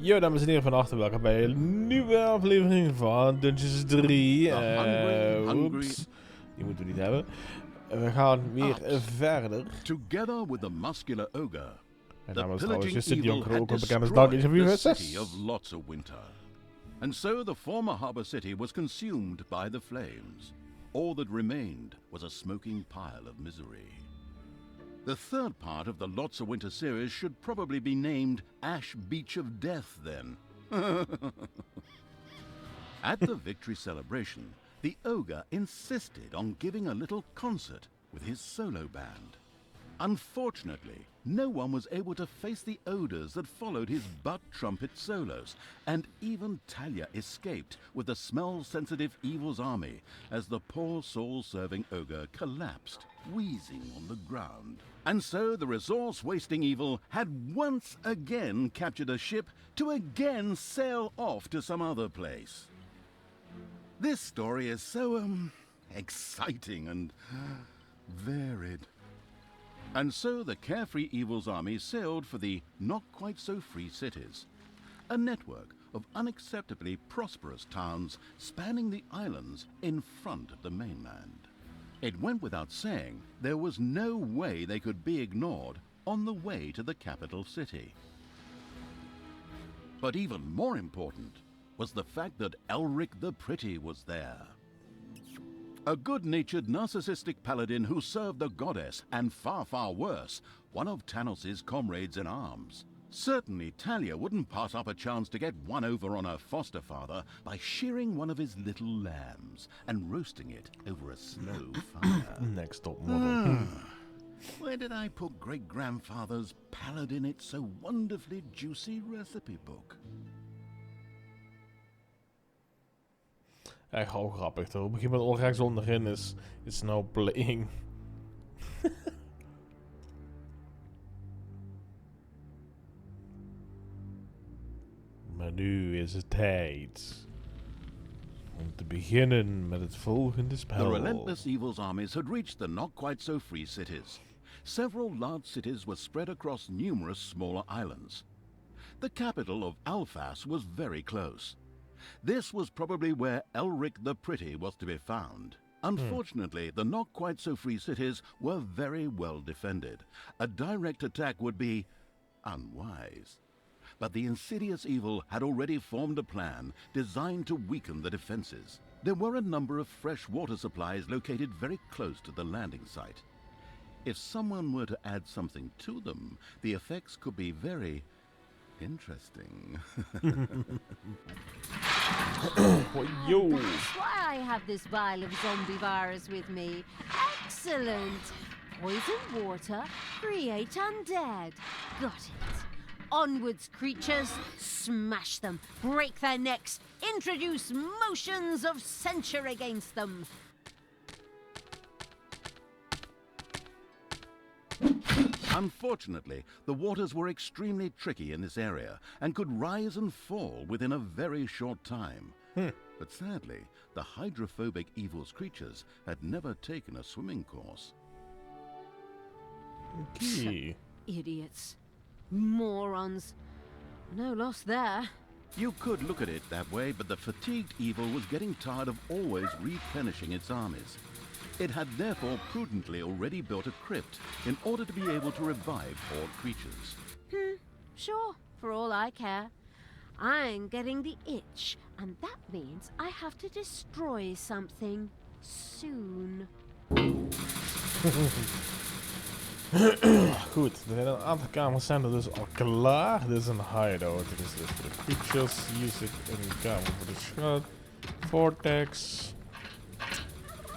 Yo, dames en heren, van harte welkom bij een nieuwe aflevering van Dungeons 3. Oeps, die moeten we niet hebben. We gaan weer verder. Together with the muscular ogre, Mijn the naam is trouwens pillaging Justin evil Jonker, had ook wel bekend als Dark Age destroyed of the Rivers. city of Lots of Winter. And so the former harbor city was consumed by the flames. All that remained was a smoking pile of misery. The third part of the Lots of Winter series should probably be named Ash Beach of Death then. At the victory celebration, the ogre insisted on giving a little concert with his solo band. Unfortunately, no one was able to face the odors that followed his butt trumpet solos, and even Talia escaped with the smell-sensitive evil's army as the poor soul-serving ogre collapsed, wheezing on the ground. And so the resource-wasting evil had once again captured a ship to again sail off to some other place. This story is so, exciting and varied. And so the carefree evil's army sailed for the not-quite-so-free cities, a network of unacceptably prosperous towns spanning the islands in front of the mainland. It went without saying there was no way they could be ignored on the way to the capital city. But even more important was the fact that Elric the Pretty was there. A good-natured, narcissistic paladin who served the goddess, and far, far worse, one of Tanos' comrades in arms. Certainly Talia wouldn't pass up a chance to get one over on her foster father by shearing one of his little lambs and roasting it over a slow fire. Next top model. Where did I put great-grandfather's paladin it so wonderfully juicy recipe book? Echt gewoon grappig toch? Begin met onrechts onderin is now playing. Maar nu is het tijd om te beginnen met het volgende spel. The relentless evil's armies had reached the not-quite-so-free cities. Several large cities were spread across numerous smaller islands. The capital of Alphas was very close. This was probably where Elric the Pretty was to be found. Unfortunately, the not-quite-so-free cities were very well defended. A direct attack would be unwise. But the insidious evil had already formed a plan designed to weaken the defenses. There were a number of fresh water supplies located very close to the landing site. If someone were to add something to them, the effects could be very interesting. Yo! That's why I have this vial of zombie virus with me. Excellent! Poison water, create undead. Got it. Onwards, creatures. Smash them. Break their necks. Introduce motions of censure against them. Unfortunately, the waters were extremely tricky in this area and could rise and fall within a very short time. But sadly, the hydrophobic evil's creatures had never taken a swimming course. Okay. Idiots. Morons. No loss there. You could look at it that way, but the fatigued evil was getting tired of always replenishing its armies. It had therefore prudently already built a crypt in order to be able to revive horde creatures. Sure, for all I care. I'm getting the itch, and that means I have to destroy something soon. Goed, er zijn een aantal kamers zijn er dus al klaar. Dit is een hideout. Dit is dus voor de creatures. Hier zit een kamer voor de schat. Vortex.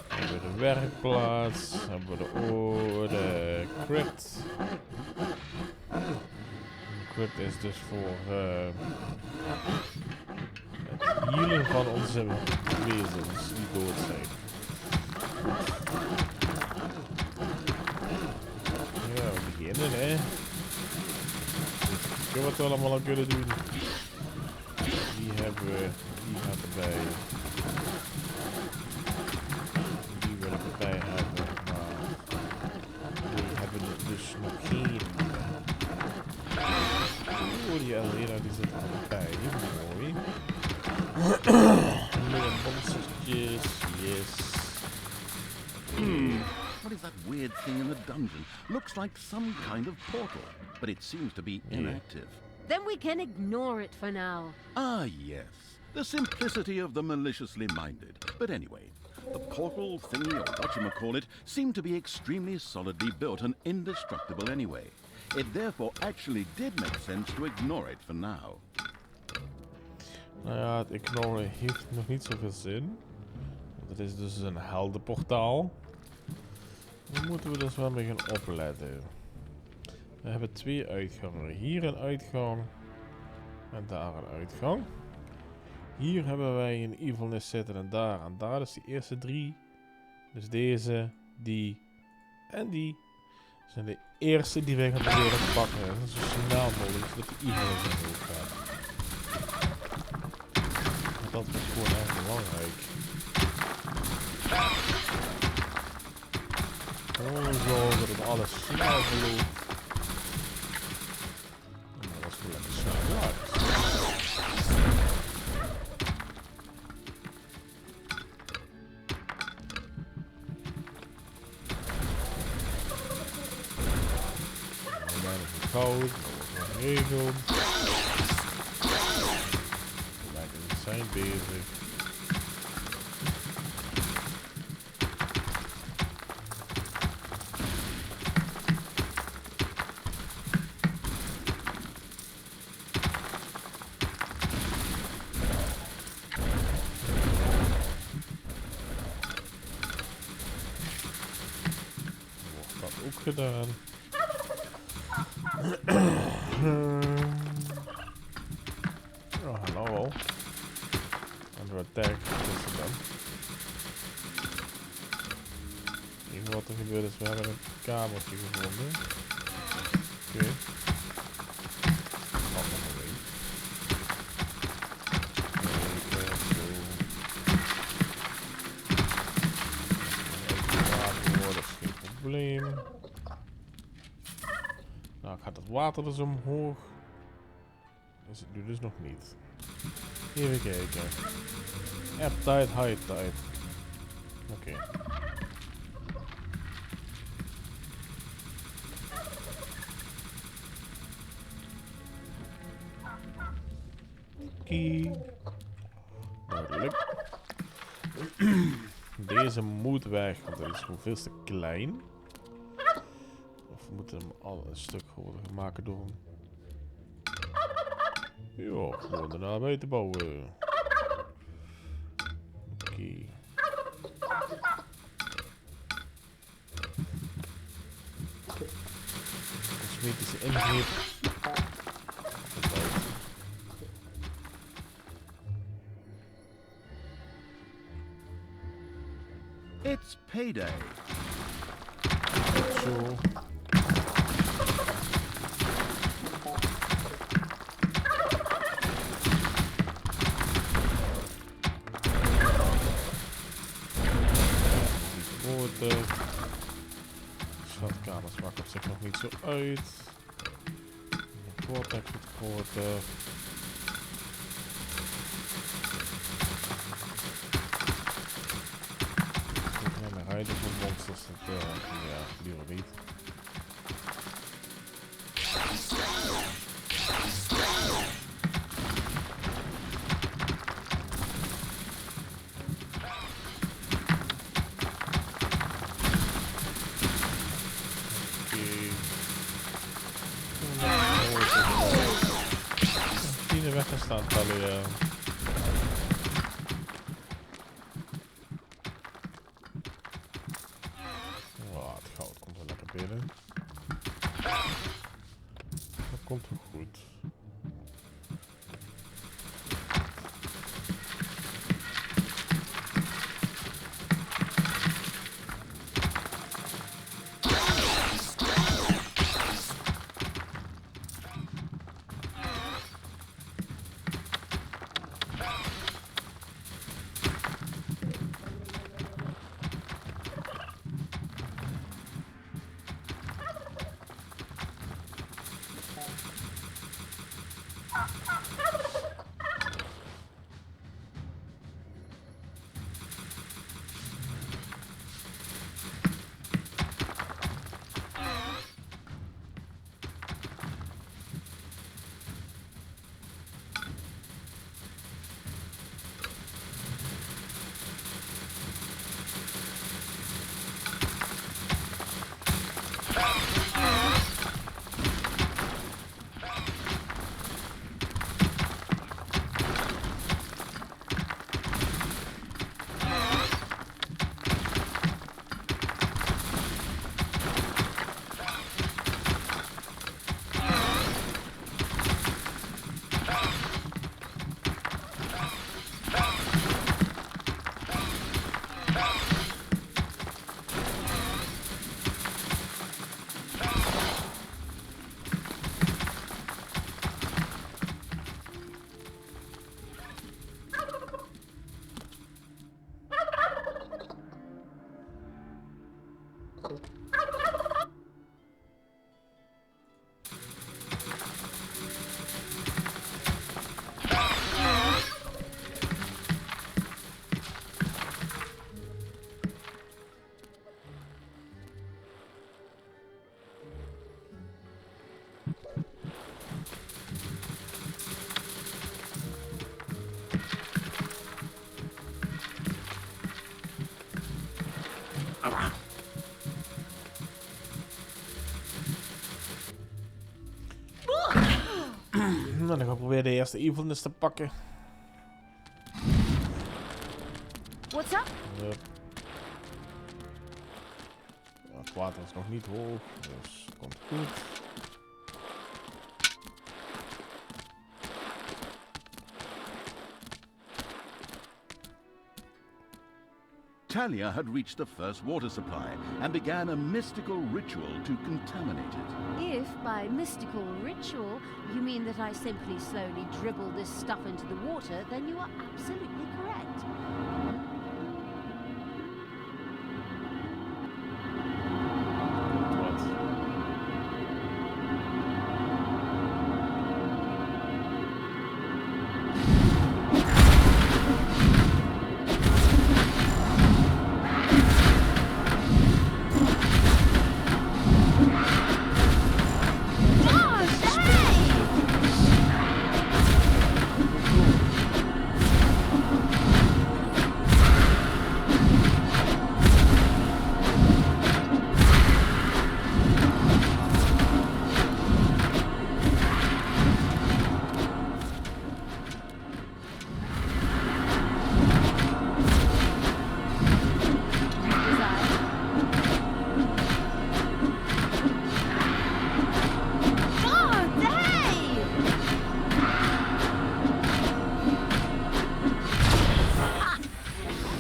Dan hebben we de werkplaats. Dan hebben we de crypt. De crypt is dus voor het healen van onze wezens die dood zijn. Ja, we beginnen hè. Kijken wat we allemaal al kunnen doen. Die hebben we, die gaat erbij. Die willen we erbij hebben, maar die hebben dus nog geen. Oh, die Arena die zit erbij. Mooi. Meer monstertjes. Yes. What is that weird thing in the dungeon? Looks like some kind of portal, but it seems to be inactive. Then we can ignore it for now. Ah, yes. The simplicity of the maliciously minded. But anyway, the portal thingy, or whatchamacallit, seemed to be extremely solidly built and indestructible anyway. It therefore actually did make sense to ignore it for now. Nou ja, het ignoren heeft nog niet zoveel zin. Want het is dus een heldenportaal. Dan moeten we dus wel mee gaan opletten. We hebben 2 uitgangen. Hier een uitgang. En daar een uitgang. Hier hebben wij een evilness zitten en daar. En daar is de eerste 3. Dus deze, die en die. Zijn de eerste die wij gaan proberen te pakken. Dat is zo snel mogelijk zodat de evilness omhoog gaat. Want dat is gewoon erg belangrijk. Gewoon zorgen dat het alles snel verloopt. En dat was gewoon lekker snel. Ja, goud, dat wordt nog geregeld. We zijn bezig. Wordt dat ook gedaan. Oh, hallo. Under attack. Wat is er dan? Even wat er gebeurt is, we hebben een kamertje gevonden. Oké. Wat nog een week. Dat is geen probleem. Nou, gaat het water dus omhoog? Is het nu dus nog niet. Even kijken. Ebb tide, high tide. Oké. Duidelijk. Deze moet weg, want hij is gewoon veel te klein. Of we moeten hem al een stuk groter maken door hem. Ja, gewoon daarna bij te bouwen. Oké. Cosmetische ingreep. It's payday. Zo. Schatkamers maakt op zich nog niet zo uit. De vortex wordt groter. Ik ga naar rijden voor monsters. Ja, liever niet. Weggestaan, Talia. Oh, het goud komt wel lekker binnen. Dat komt wel goed. weer de eerste evilness te pakken. What's up? Yep. Ja, het water is nog niet hoog, dus komt goed. Talia had reached the first water supply and began a mystical ritual to contaminate it. If by mystical ritual you mean that I simply slowly dribble this stuff into the water, then you are absolutely correct. Wat?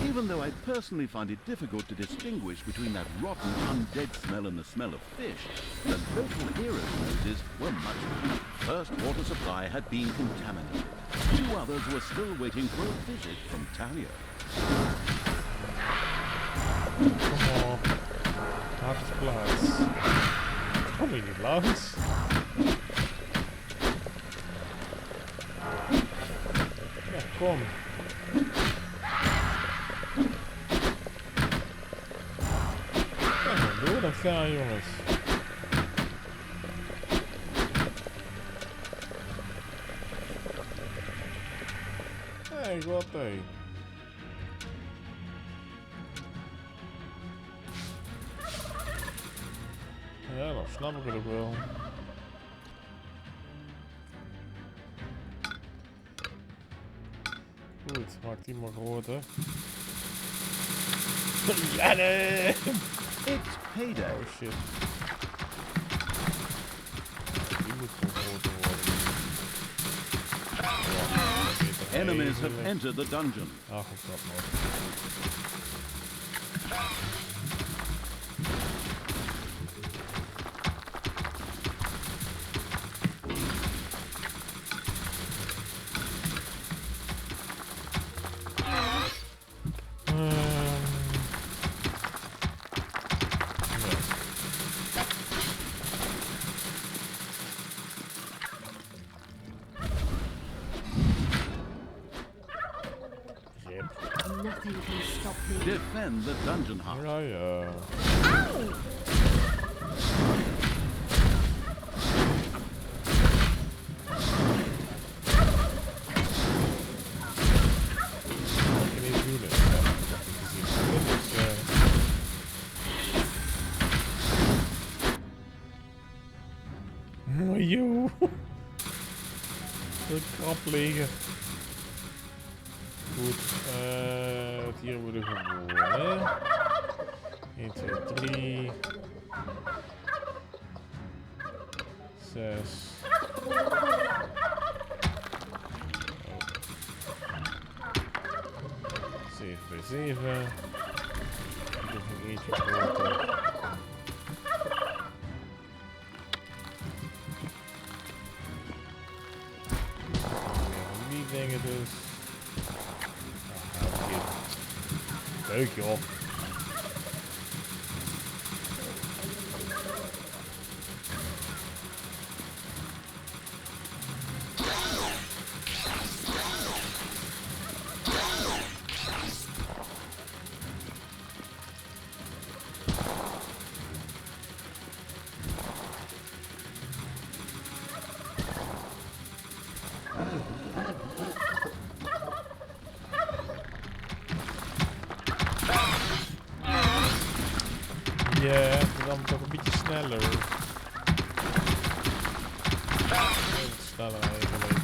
Even though I personally find it difficult to distinguish between that rotten, undead smell and the smell of fish, the local heroes' noses were much better. First water supply had been contaminated. Two others were still waiting for a visit from Talia. Kom op. Laat het plaats. Kom je niet langs? Ja, kom. Ja, door dat gaan, jongens. Hey, wat hé. Ja, dan snap ik het ook wel. Goed, maak die maar gehoord, hè. Ja, nee! It's payday. Oh shit. Die moet gehoord worden. Ja, Enemies have entered the dungeon. Ach, ik snap nog. Nothing can stop me. Defend the dungeon hut. Ja, ja. Ik kan niet doen, hè. Ja, dat heb ik gezien. Oh, joh. De krap liggen. Goed, het hier worden gewonnen. 1, 2, 3. 6. 7 bij 7. Ik heb nog eentje groter. Die dingen dus. Leuk joh. Ja, dan toch een beetje sneller. Sneller eigenlijk.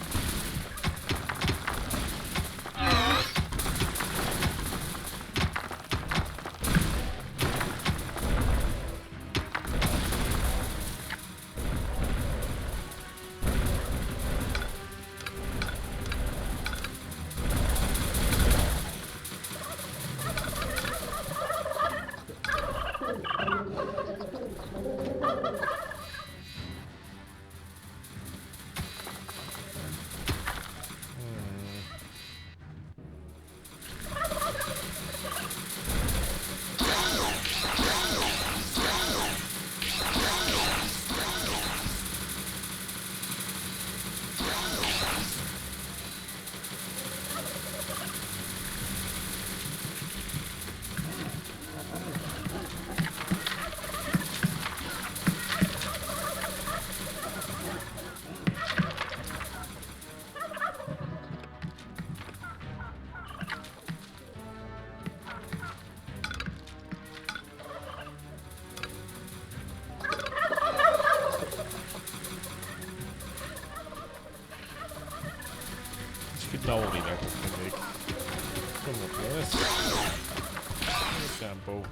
schiet nou al niet echt op, vind ik. Kom op, jongens. Tempo.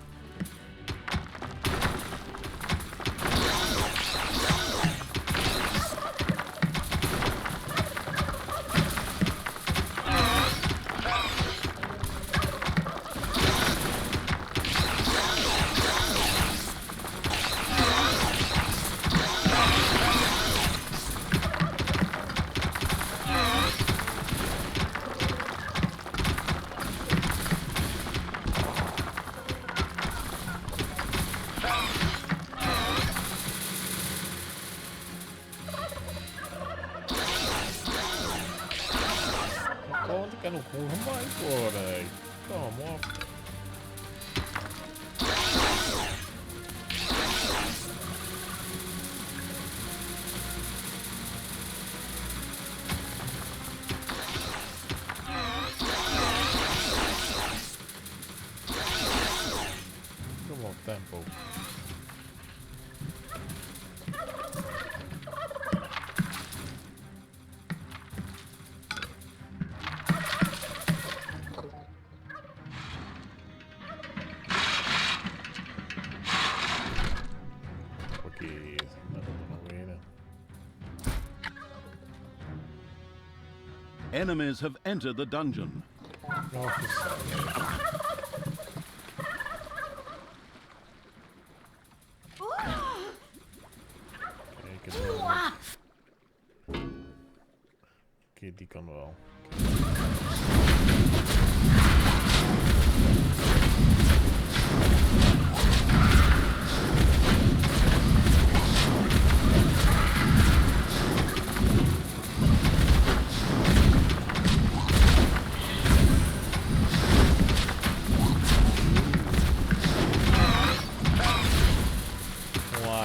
Want ik kan ook gewoon gemaaid worden. Hey. Kom op. Kom op, tempo. Enemies have entered the dungeon. Nog eens. Kijk eens even. Oké, die kan wel.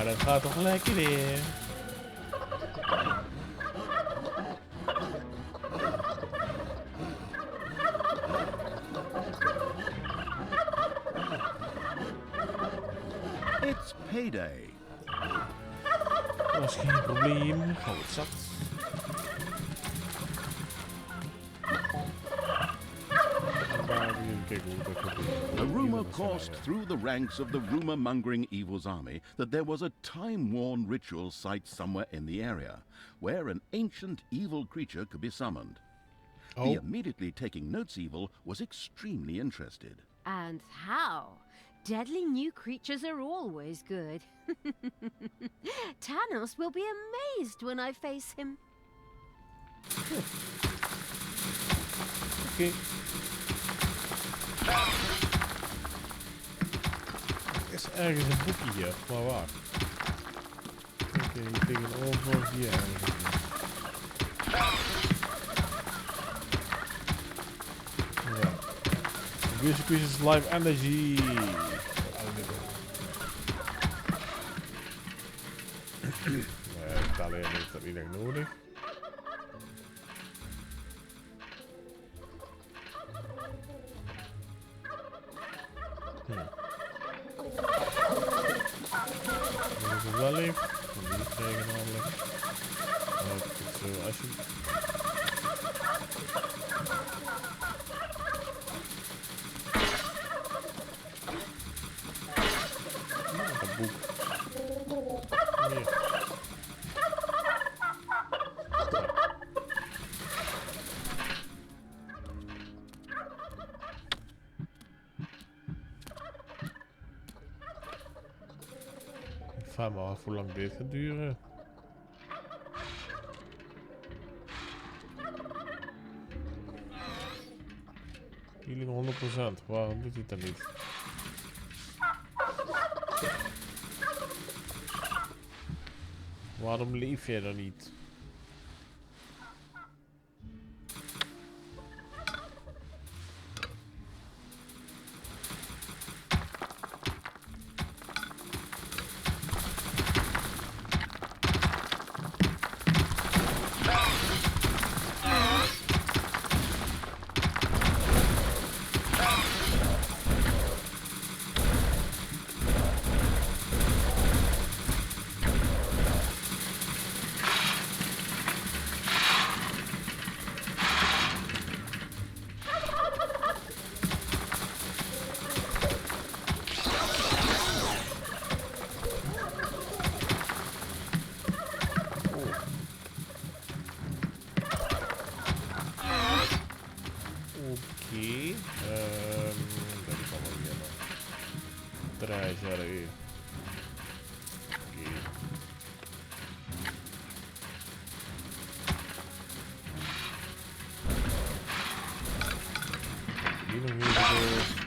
Dat gaat toch lekker weer. It's payday. Dat is geen probleem. Gauw het zat. A rumor coursed through the ranks of the rumor-mongering Evil's army that there was a time-worn ritual site somewhere in the area, where an ancient evil creature could be summoned. The immediately taking notes Evil was extremely interested. And how? Deadly new creatures are always good. Tanos will be amazed when I face him. Oké. Er is ergens een boekje hier, maar waar? Oké, hier tegenover hier ergens. Ja. Music is live energy. Nee, alleen heeft dat niet echt nodig. Dat is wel lief. En die krijgen namelijk. Zo, als je... Dat boek. Meer. Ik vraag me af hoe lang dit gaat duren. Healing 100%. Waarom doet hij dat niet? Waarom leef jij dan niet? Oké. Dat kan wel weer nog. 3 jaar. Oké. Die nog even door.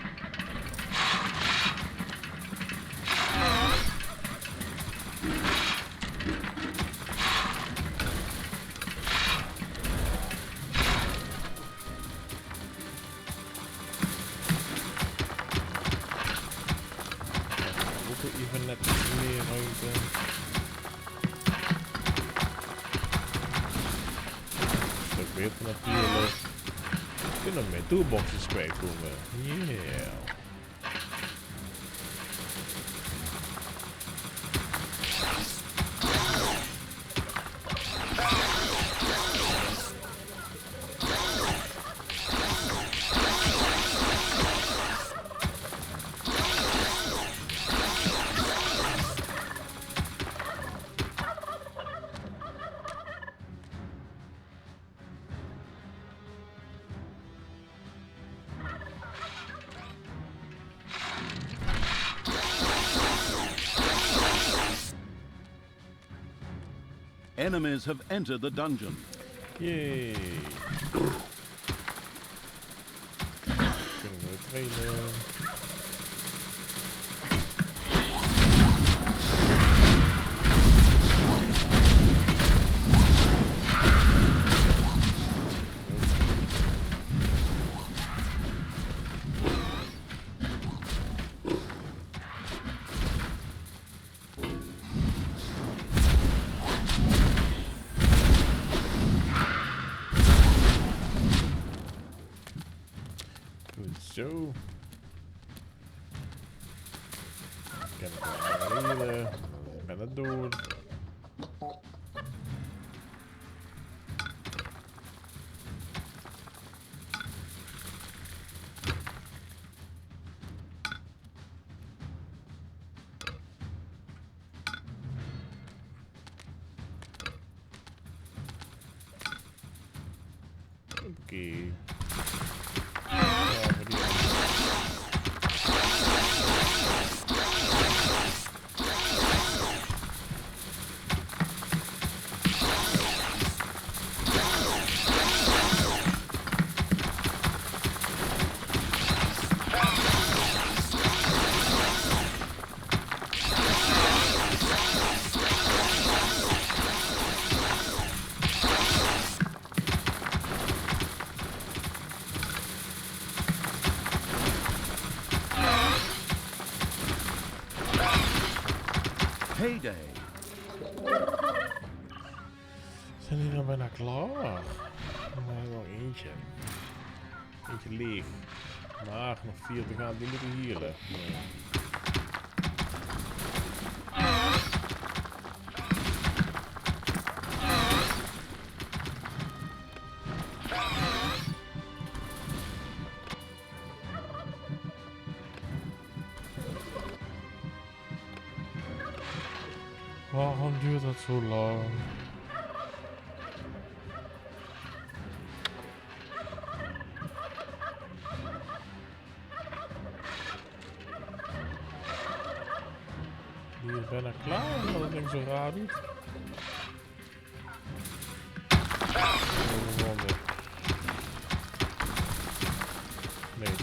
Even net meer ruimte. Een stuk beter natuurlijk. We kunnen met toolboxes kwijtkomen. Yeah. Enemies have entered the dungeon. Yay. Kunnen we trainen. Zo. Ik heb het naar beneden. Ik ben het door. Oké. Heyday! Zijn die nou bijna klaar? Nee, nog eentje. Eentje leeg. Maar nog 4 te gaan, die moeten healen. Nee. Waarom duurt dat zo lang? Die is bijna klaar, omdat het ding zo raar doet. Nee.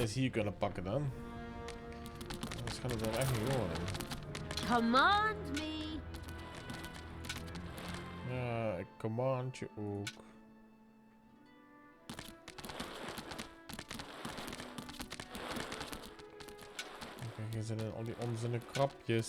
eens hier kunnen pakken dan. Anders gaat het wel echt niet worden. Command me. Ja, ik command je ook. Kijk, hier zijn al die onzinnige krapjes.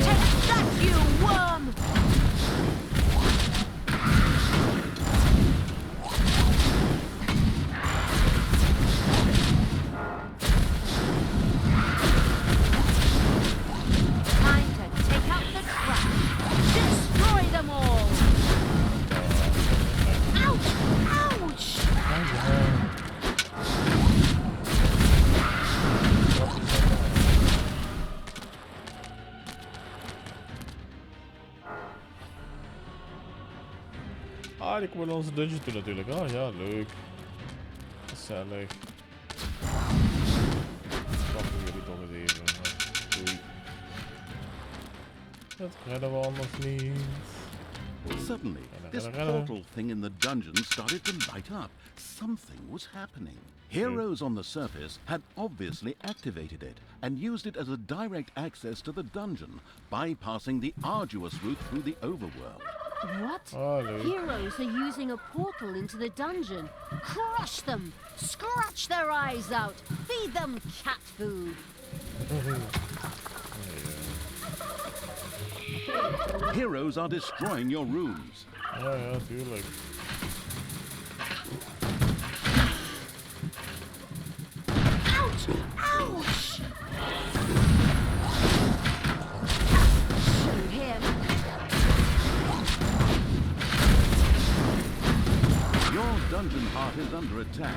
Take that, you worm! Time to take out the trap. Destroy them all! Ouch! Ouch! Ah, die komen in onze dungeon toe natuurlijk. Oh ja, leuk. Gezellig. Wachten jullie toch eens even. Doei. Dat redden we anders niet. Suddenly, this Renner. portal thing in the dungeon started to light up. Something was happening. Heroes on the surface had obviously activated it and used it as a direct access to the dungeon, bypassing the arduous route through the overworld. What? Oh, leuk. Heroes are using a portal into the dungeon. Crush them! Scratch their eyes out! Feed them cat food! Heroes are destroying your rooms. Ja, ja, tuurlijk. Ouch! Ouch! Shoot him! Your dungeon heart is under attack.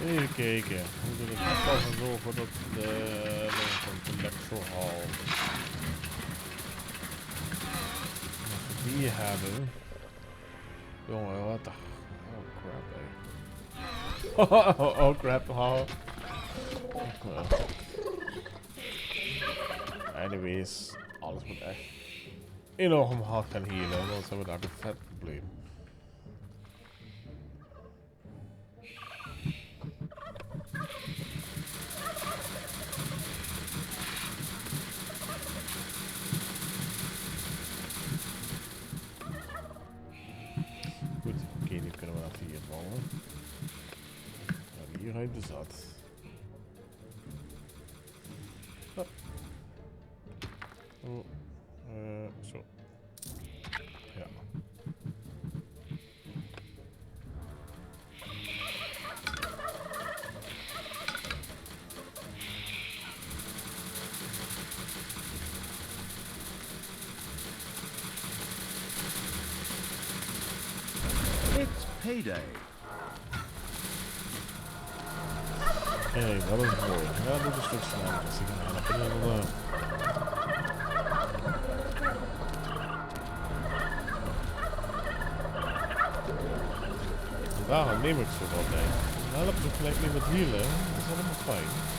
Even kijken. Hoe doe ik het wel gaan zorgen dat de intellectual hall. Als we die hebben. Jongen, wat de. Oh crap, hey. Oh crap, Anyways, alles moet echt enorm hard gaan healen, anders hebben we daar een vet probleem. Goed, oké, nu kunnen we naar 4 vallen. Hieruit de zat. Hop. Oh, zo. Ja. It's payday. Hey, wat is het mooi. Ja, dit is een stuk sneller. Dus ik ga naar binnen. Daarom neem ik zo altijd. Dan helpen ze gelijk niet met wielen. Dat is helemaal fijn.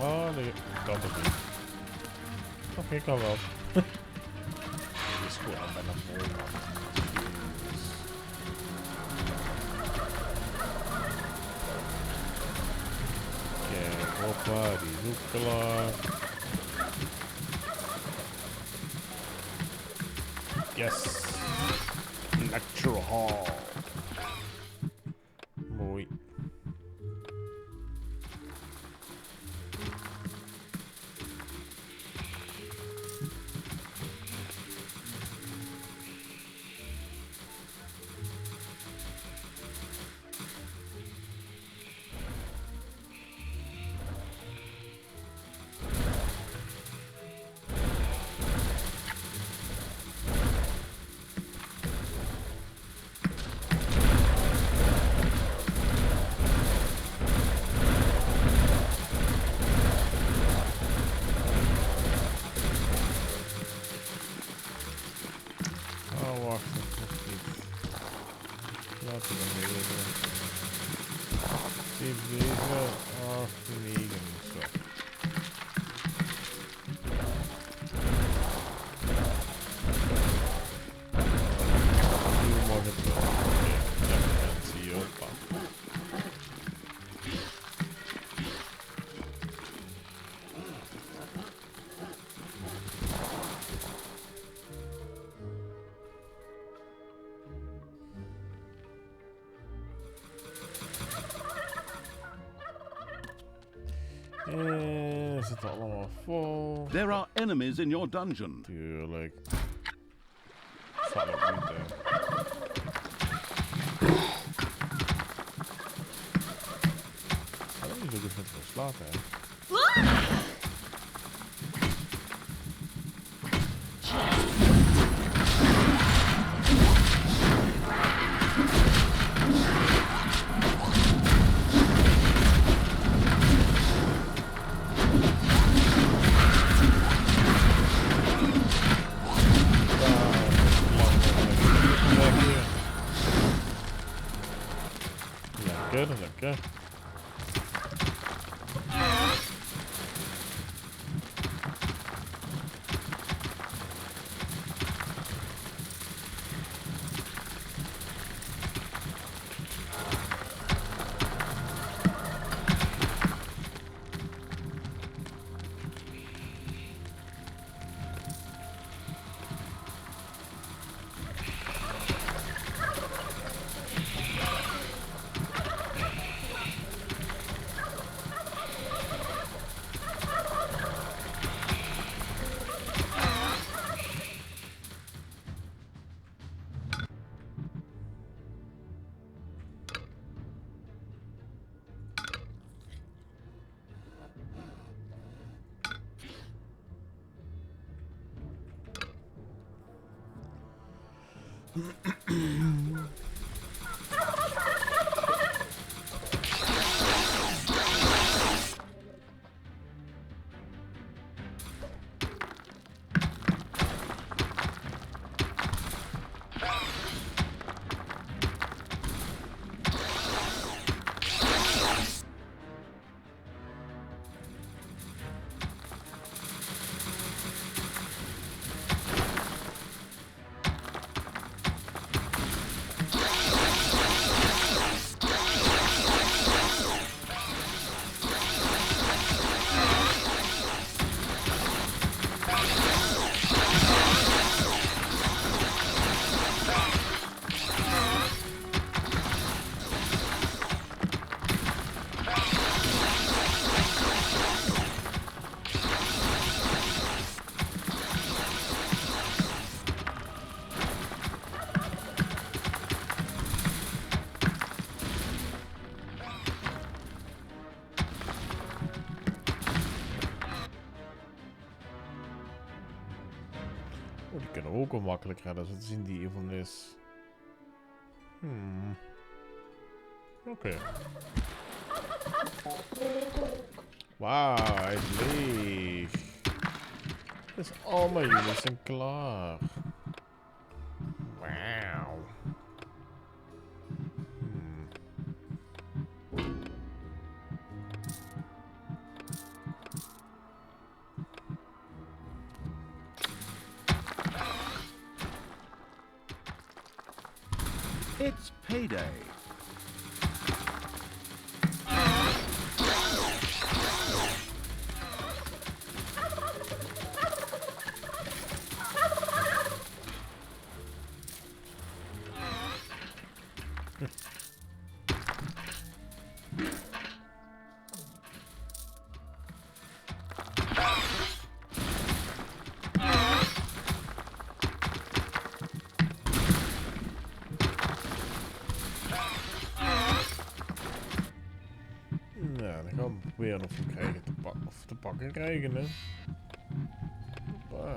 Oh, nee, kan toch niet. Oké, kan wel. Dit is gewoon bijna vol, man. Hoppa, die is ook klaar. Yes! Lecture hall. Mooi. Zit er allemaal vol? There are enemies in your dungeon. Tuurlijk. Zal ook niet, hè. Oh, die doet het met verslaten, hè. Lekker. Oh, die kunnen we ook wel makkelijk redden. Zo te zien die een van is. Oké. Wauw, hij is leeg. Dus al mijn units zijn klaar. Wauw. It's payday. proberen of we hem krijgen te pakken krijgen, hè. Hoppa.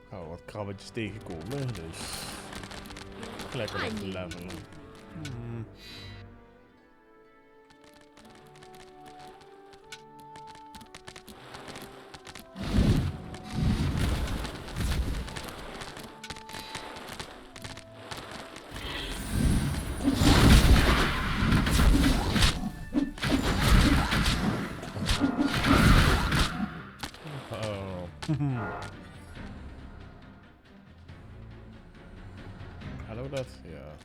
Gaan we wat krabbetjes tegenkomen, dus... Lekker op de levelen. Hallo dat? Ja.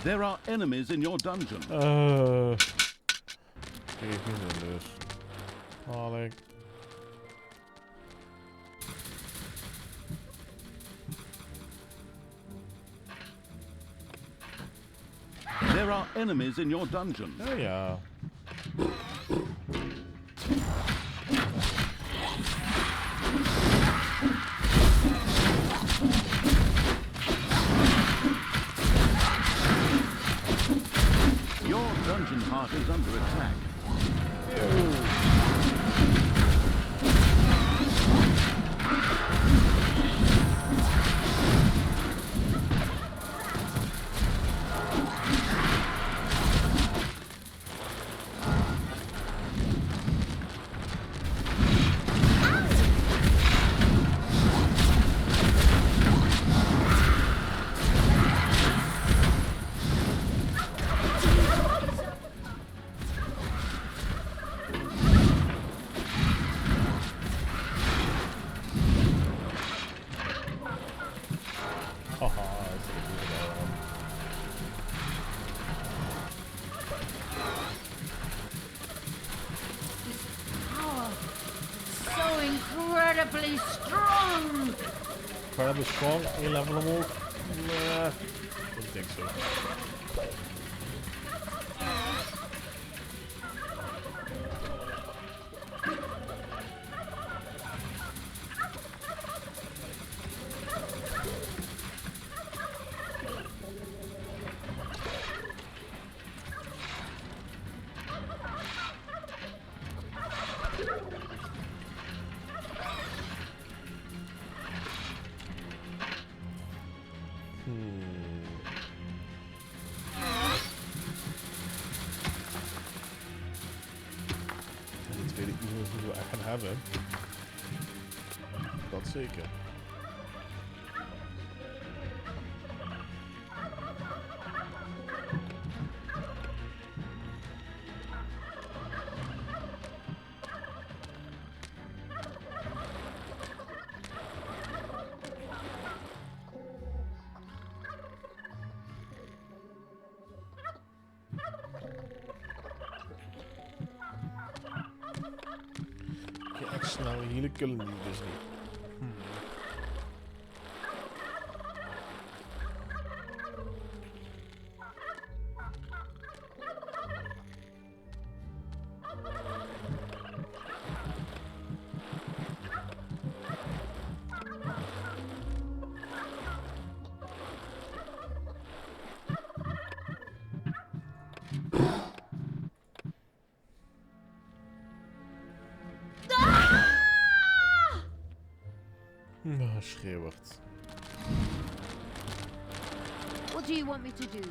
There are enemies in your dungeon. Kijk niet in dus. Haal ik. There are enemies in your dungeon. Oh ja. Your dungeon heart is under attack. Haha, dat is een goede bal. Power. So incredibly strong. Incredibly strong, 1 level omhoog. Nee, don't think so. Dit weet ik niet hoe we echt gaan hebben. Dat zeker. Echt snel healen kunnen die dus niet. Schreeuwert. What do you want me to do?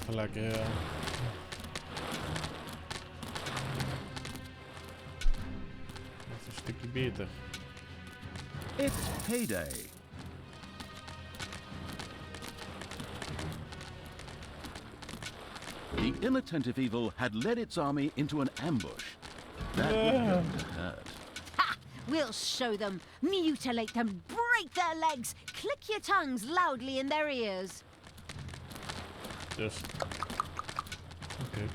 even lekker. Even een stukje beter. It's payday. The inattentive evil had led its army into an ambush. That would have hurt. Ha! We'll show them. Mutilate them. Break their legs. Click your tongues loudly in their ears. Dus. Oké.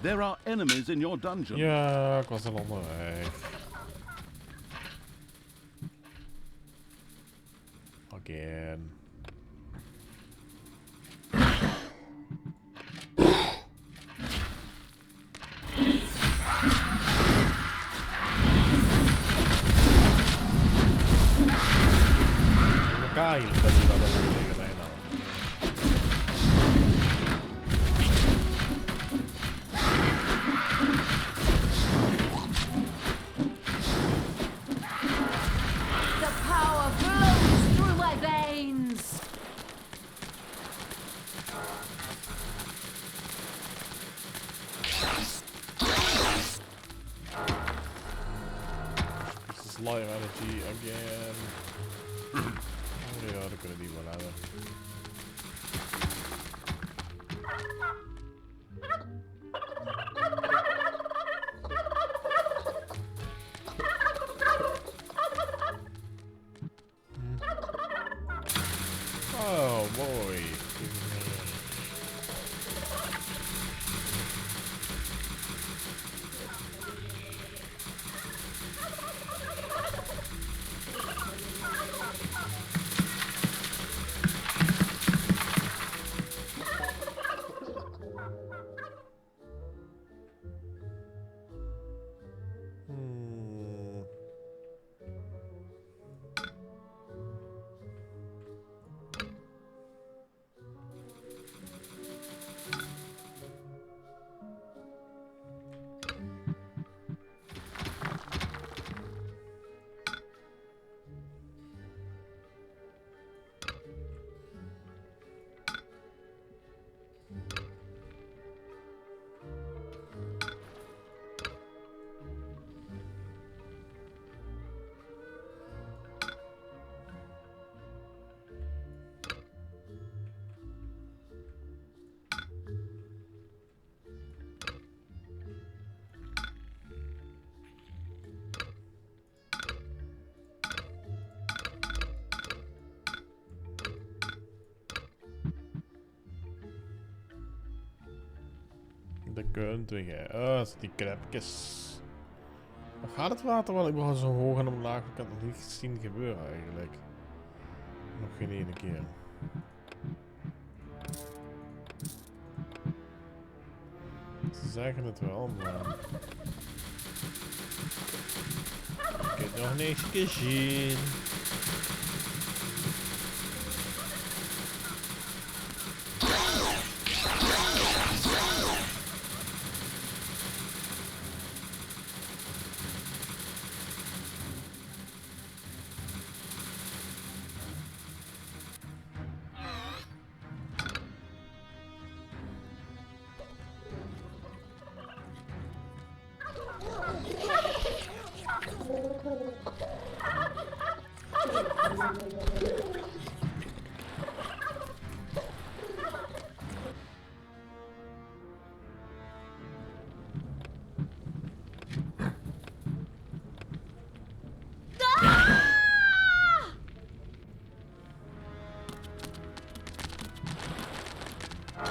There are enemies in your dungeon. Ja, ik was al onderweg. Again. Elkaar hier, dat je dat ook tegen mij nou. The power flows through my veins. This is live energy again. Oh ja, dat kunnen die wel hebben. Oh boy. De kunt weer. Oh, dat zijn die krepjes. Waar gaat het water wel? Ik ben zo hoog en omlaag. Ik had het nog niet zien gebeuren eigenlijk. Nog geen ene keer. Ze zeggen het wel, maar... ik heb nog niks gezien.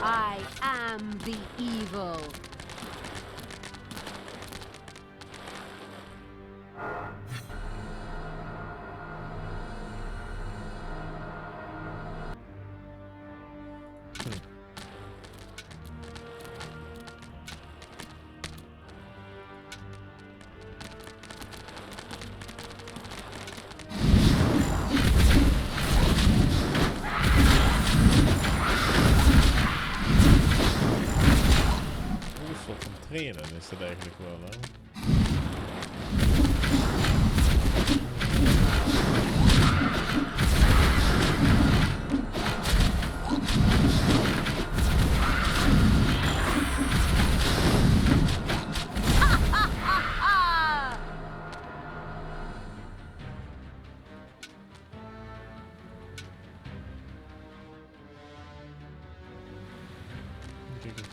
I am the evil. Trainen is het eigenlijk wel, hè?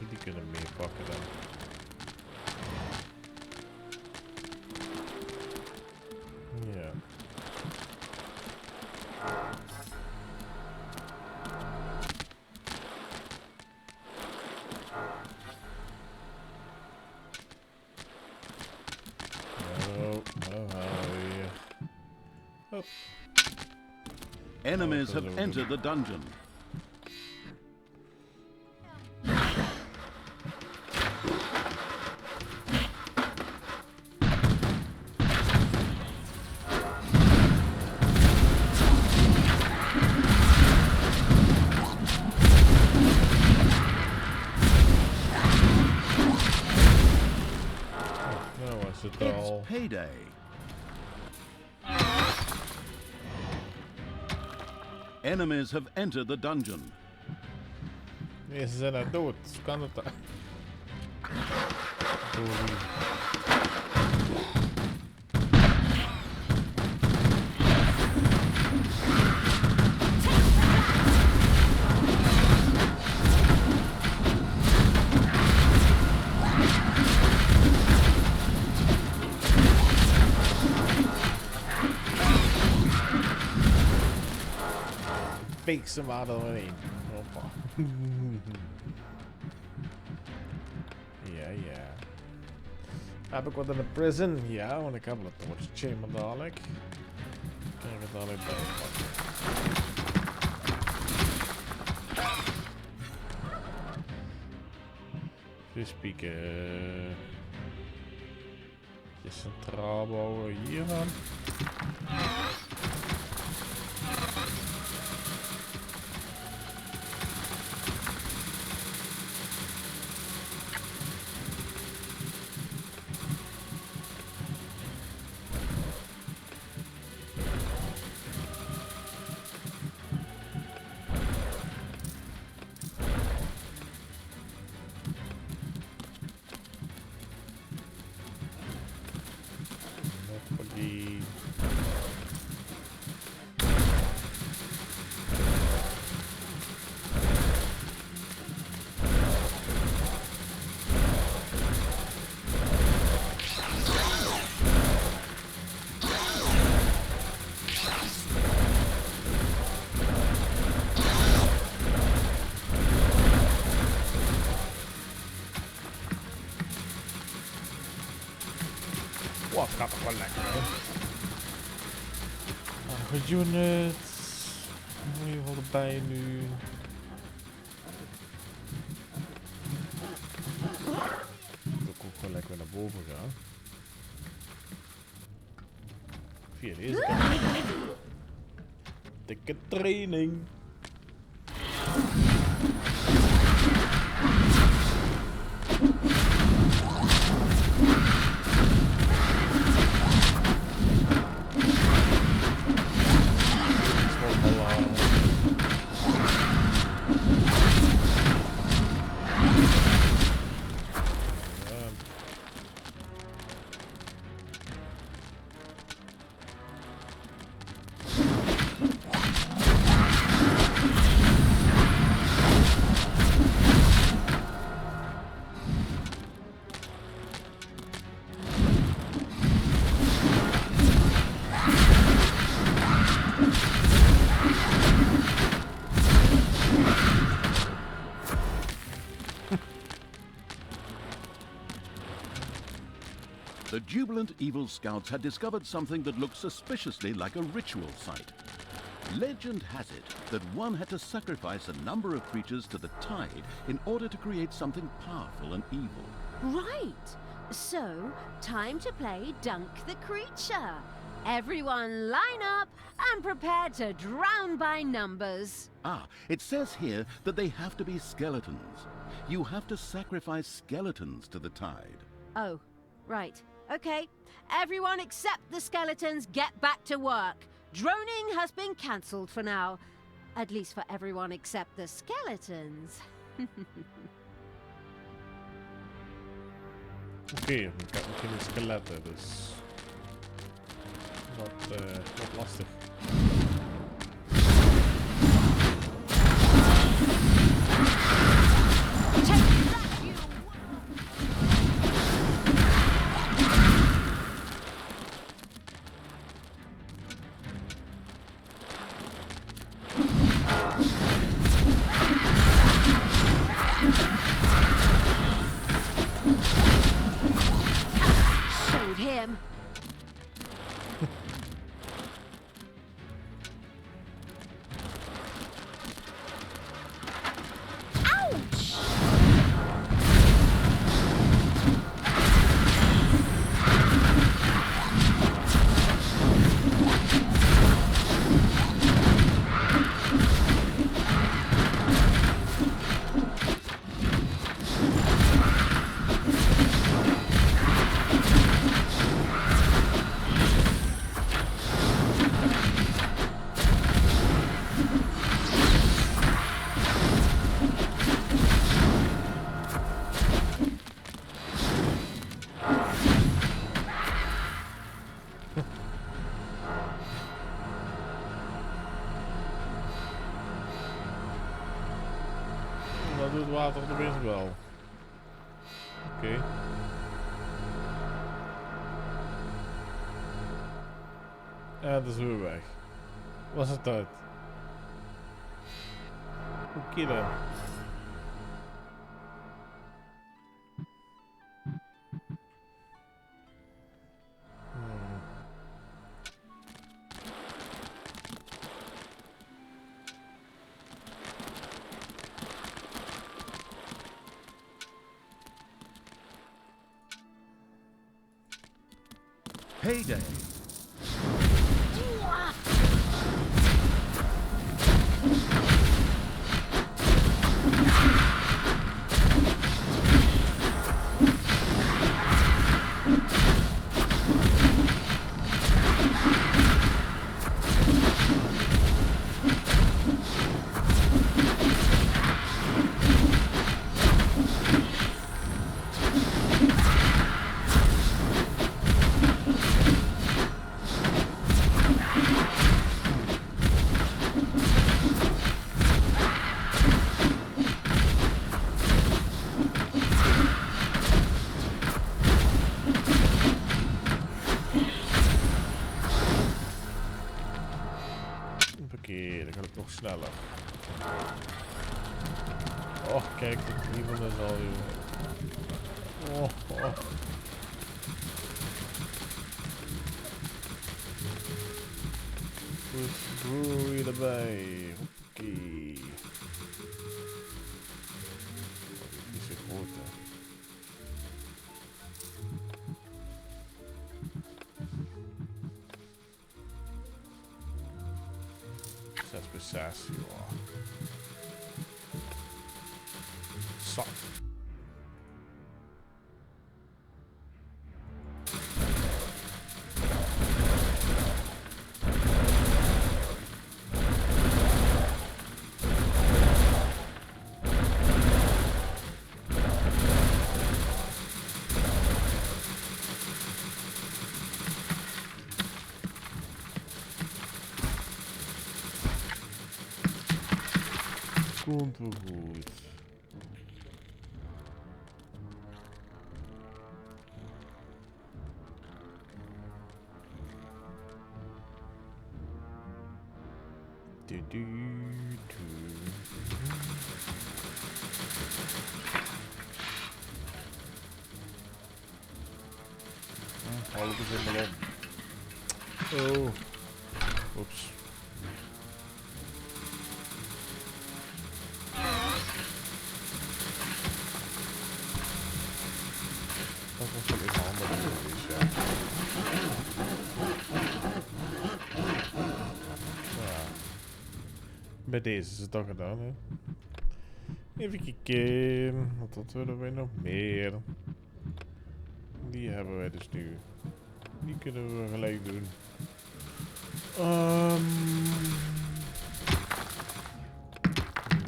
Die kunnen meer pakken dan. Ja. Oh. Enemies Oh, have those are entered the dungeon. Nou was het It's al. payday. Enemies have entered the dungeon. Nee, ze zijn daar dood. Hoe kan het daar? Door wie? Veeg ze maar doorheen. Hoppa. Ja, ja. Heb ik wat in de prison? Ja, want ik heb een torch chamber dadelijk. Kan ik het dadelijk bijpakken. Dus pieken. Je centraal bouwen hiervan. Die. Wow, het gaat toch wel lekker, hè? Aardige units. In ieder geval erbij nu. Ik ook gewoon lekker naar boven gaan. Via deze kant. Dikke training. The jubilant evil scouts had discovered something that looked suspiciously like a ritual site. Legend has it that one had to sacrifice a number of creatures to the tide in order to create something powerful and evil. Right. So, time to play Dunk the Creature. Everyone line up and prepare to drown by numbers. Ah, it says here that they have to be skeletons. You have to sacrifice skeletons to the tide. Oh, right. Okay. Everyone except the skeletons get back to work. Droning has been cancelled for now. At least for everyone except the skeletons. Oké, ik heb nog geen skeletten, dus... Wat lastig. Take that! doet het water de wind wel. Oké. En het is weer weg. Was het uit? Oké dan. Heyday! Oké, dan gaat het nog sneller. Oh, kijk, die van is al, joh. Oh, oh. Goed, groei erbij. Oké. Oh, die is niet zo groot, hè. Zes, joh. Zat. Komt wel goed. Hou ik eens helemaal om. Oh. Oeps. Dat was wel even handig geweest, ja. Ja. Bij deze is het dan gedaan, hè. Even kijken, wat willen wij nog meer? Die hebben wij dus nu. Die kunnen we gelijk doen.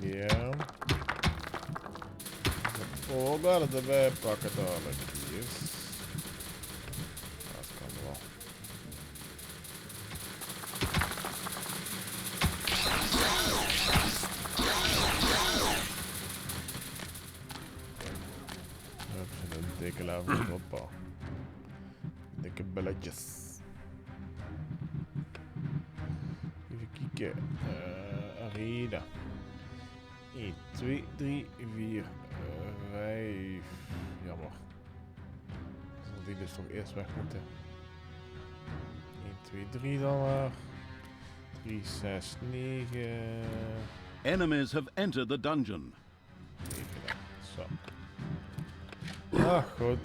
Ja. Oh, we het erbij pakken dadelijk. Yes. Dat kan wel. Hup, een dikke laven. Hoppa. Dikke belletjes. Even kijken. Arena. 1, 2, 3, 4, 5. Jammer. Dan die dus toch eerst weg moeten. 1, 2, 3 dan maar. 3, 6, 9. Enemies have entered the dungeon. 9 dan. Zo. Ah, goed.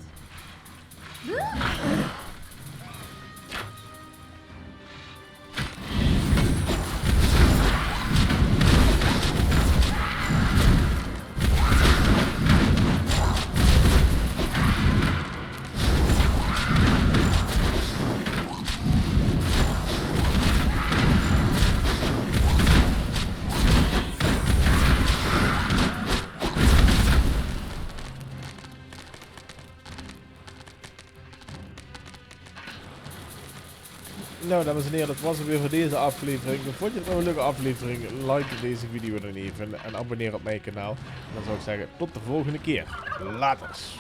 Nou, dames en heren, dat was het weer voor deze aflevering. Vond je het nou een leuke aflevering? Like deze video dan even en abonneer op mijn kanaal. En dan zou ik zeggen, tot de volgende keer. Laters.